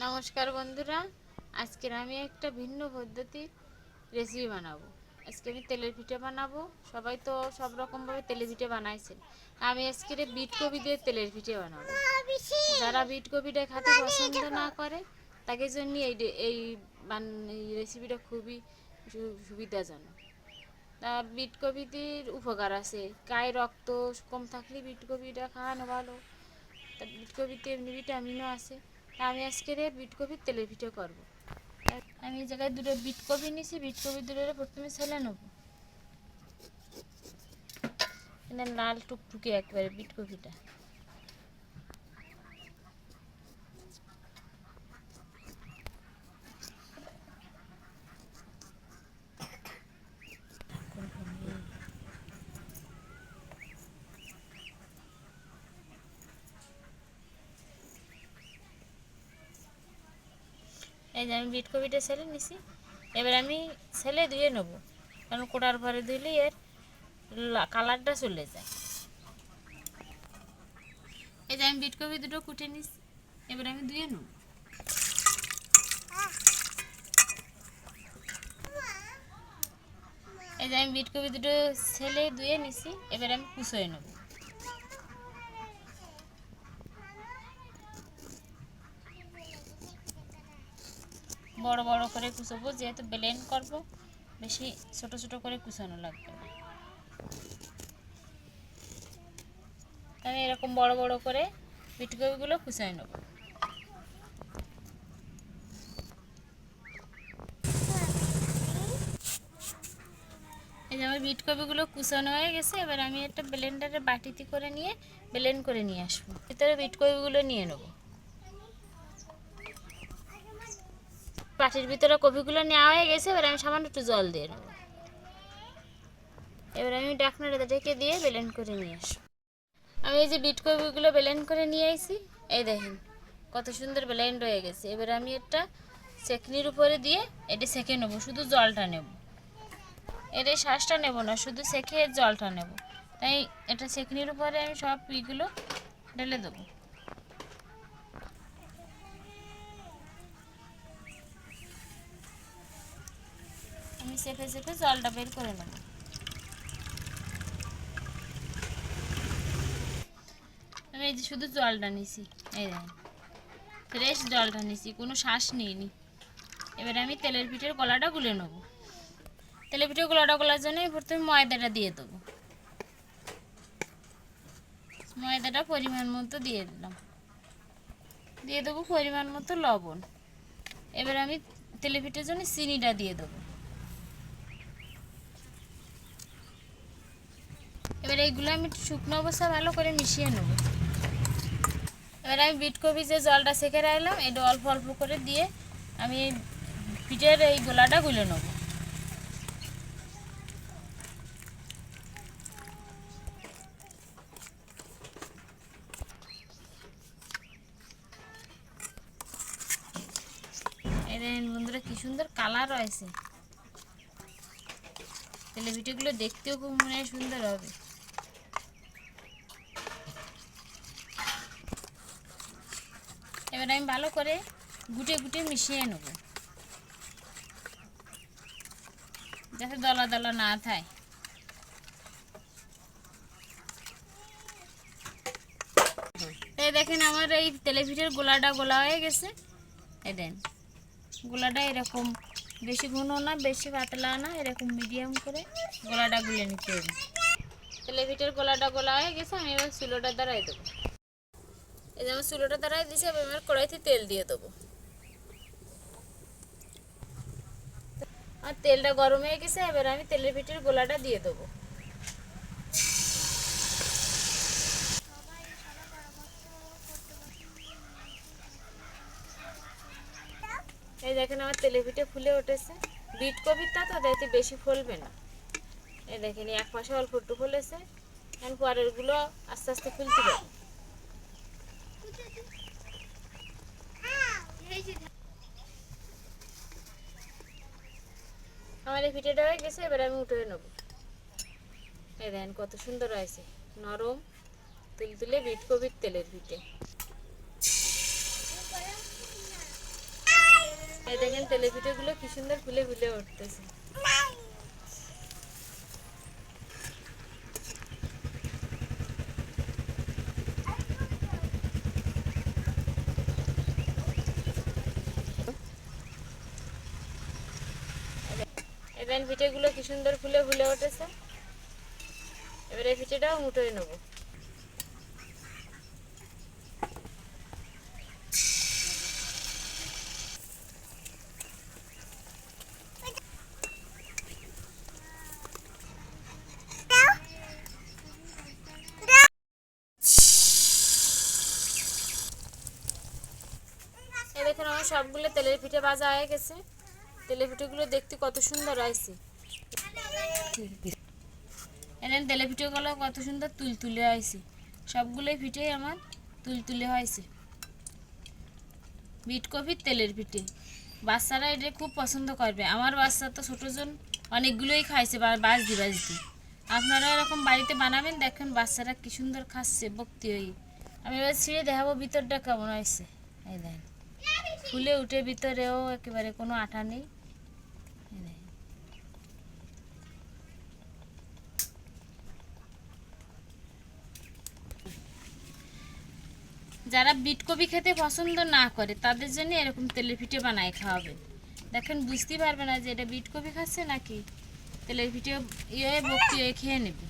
নমস্কার বন্ধুরা, আজকের আমি একটা ভিন্ন পদ্ধতির রেসিপি বানাবো। আজকে আমি তেলের পিঠে বানাবো। সবাই তো সব রকমভাবে তেলের পিঠে বানাইছেন। আমি আজকে বিট কপি দিয়ে তেলের পিঠে বানাবো। যারা বিট কপিটা খেতে পছন্দ না করে তাদের জন্য এই রেসিপিটা খুবই সুবিধাজনক। তা বিট কপিটির উপকার আছে, গায়ে রক্ত কম থাকলে বিট কপিটা খাওয়ানো ভালো। তা বিট কপিতে এমনি ভিটামিনও আছে। তা আমি আজকে বিট কপির তেলের পিঠে করবো। আমি এই জায়গায় দুটো বিট কপি নিয়েছি। বিট কপি দুটো প্রথমে ছেলে নেবো। লাল টুকটুকে একবারে বিট কপিটা। এই যে আমি বিট কপিটা ছেলে নিছি। এবার আমি ছেলে ধুয়ে নেবো, কারণ কোটার পরে ধুইলে এর কালারটা চলে যায়। এই যে আমি বিট কপি দুটো কুটে নিছি, এবার আমি ধুয়ে নেবো। এই যে আমি বিট কপি দুটো ছেলে ধুয়ে নিছি, এবার আমি কুচিয়ে নেব। বড় বড় করে কুচবো, যেহেতু ব্লেন্ড করব, বেশি ছোট ছোট করে কুচানো লাগবে না। আমি এরকম বড় বড় করে বিট কপিগুলো কুচিয়ে নেব। এই যে আমার বিট কপিগুলো কুচানো হয়ে গেছে। এবার আমি একটা ব্লেন্ডারে বাটিতে করে নিয়ে ব্লেন্ড করে নিয়ে আসবো। ভিতরে বিট কপিগুলো নিয়ে নেব। বাটির ভিতরে কপিগুলো নেওয়া হয়ে গেছে। এবার আমি সামান্য একটু জল দিয়ে নেব। এবার আমি ঢাকনাটা ঢেকে দিয়ে ব্লেন্ড করে নিয়ে আসবো। আমি এই যে বিট কপিগুলো ব্লেন্ড করে নিয়ে আসি। এই দেখেন কত সুন্দর ব্লেন্ড হয়ে গেছে। এবার আমি একটা সেকনির উপরে দিয়ে এটা সেকে নেবো, শুধু জলটা নেব। এর এই শ্বাসটা নেব না, শুধু সেকে জলটা নেব। তাই এটা সেকনির উপরে আমি সব পিগুলো ঢেলে দেবো। আমি চেপে চেপে জলটা বের করে নেব। আমি এই যে শুধু জলটা নিছি, এই দেখেন ফ্রেশ জলটা নিছি, কোনো শ্বাস নিইনি। এবার আমি তেলের পিঠের গলাটা গুলে নেব। তেলের পিঠের গলাটা গলার জন্য প্রথমে ময়দাটা দিয়ে দেবো। ময়দাটা পরিমাণ মতো দিয়ে দিলাম। দিয়ে দেবো পরিমাণ মতো লবণ। এবার আমি তেলের পিঠের জন্য চিনিটা দিয়ে দেবো। এবার এইগুলো আমি শুকনো অবস্থা ভালো করে মিশিয়ে নেব। এবার আমি বিট কপি যে জলটা সেঁকে রাখলাম, এটা অল্প অল্প করে দিয়ে আমি পিঠের এই গোলাটা গুলে নেব। এই দেখেন বন্ধুরা, কি সুন্দর কালার রয়েছে। তেলে পিঠেগুলো দেখতেও খুব মনে হয় সুন্দর হবে। এবার আমি ভালো করে গুটে গুটে মিশিয়ে নেব, যাতে দলা দলা না থাকে। এই দেখেন আমার এই তেলে পিঠের গোলাটা গোলা হয়ে গেছে। এই দেন গোলাটা এরকম, বেশি ঘন না বেশি পাতলা না, এরকম মিডিয়াম করে গোলাটা গুলে নিতে হবে। তেলে পিঠের গোলাটা গোলা হয়ে গেছে। আমি এবার চুলোটা দাঁড়াই দেবো। এই যে আমার চুলোটা দাঁড়াই দিয়েছি। এবার আমার কড়াইতে তেল দিয়ে দেবো। আর তেলটা গরম হয়ে গেছে। এবার আমি তেলের পিঠের গোলাটা দিয়ে দেবো। এই দেখেন আমার তেলে পিঠে ফুলে উঠেছে। বিট কপিটা তো দেখতে বেশি ফুলবে না। এই দেখেন এক পাশে অল্প একটু ফুলেছে, এখন পরের গুলো আস্তে আস্তে ফুলতে পারে। আমার এই পিঠেটা হয়ে গেছে। এবার আমি উঠে নেবো। এই দেখেন কত সুন্দর হয়েছে, নরম তুলতুলে বিট কপির তেলের পিঠে। এই দেখেন তেলের পিঠেগুলো কি সুন্দর ফুলে ফুলে উঠতেছে। এই দেখেন পিঠেগুলো কি সুন্দর ফুলে ফুলে উঠেছে। এবার এই পিঠেটাও মুঠোয় নেবো। এই দেখুন আমার সবগুলো তেলের পিঠে ভাজা হয়ে গেছে। তেলের পিঠেগুলো দেখতে কত সুন্দর হয়েছে। এখানে তেলের পিঠেগুলো কত সুন্দর তুলতুলে হয়েছে। সবগুলোই পিঠেই আমার তুলতুলে হয়েছে। বিট কফির তেলের পিঠে বাচ্চারা এটা খুব পছন্দ করবে। আমার বাচ্চা তো ছোটোজন অনেকগুলোই খাইছে বাজদি বাজদি। আপনারা এরকম বাড়িতে বানাবেন, দেখেন বাচ্চারা কি সুন্দর খাচ্ছে ভক্তি হয়ে। আমি এবার ছিঁড়ে দেখাবো ভিতরটা কেমন হয়েছে। এই দেখেন ফুলে উঠে ভিতরেও একেবারে কোনো আঠা নেই। যারা বিট কফি খেতে পছন্দ না করে তাদের জন্য এরকম তেলের পিঠে বানায় খাওয়াবেন। দেখেন বুঝতেই পারবে না যে এটা বিট কফি খাচ্ছে নাকি তেলের পিঠে ইয়ে ভক্তি হয়ে খেয়ে নেবে।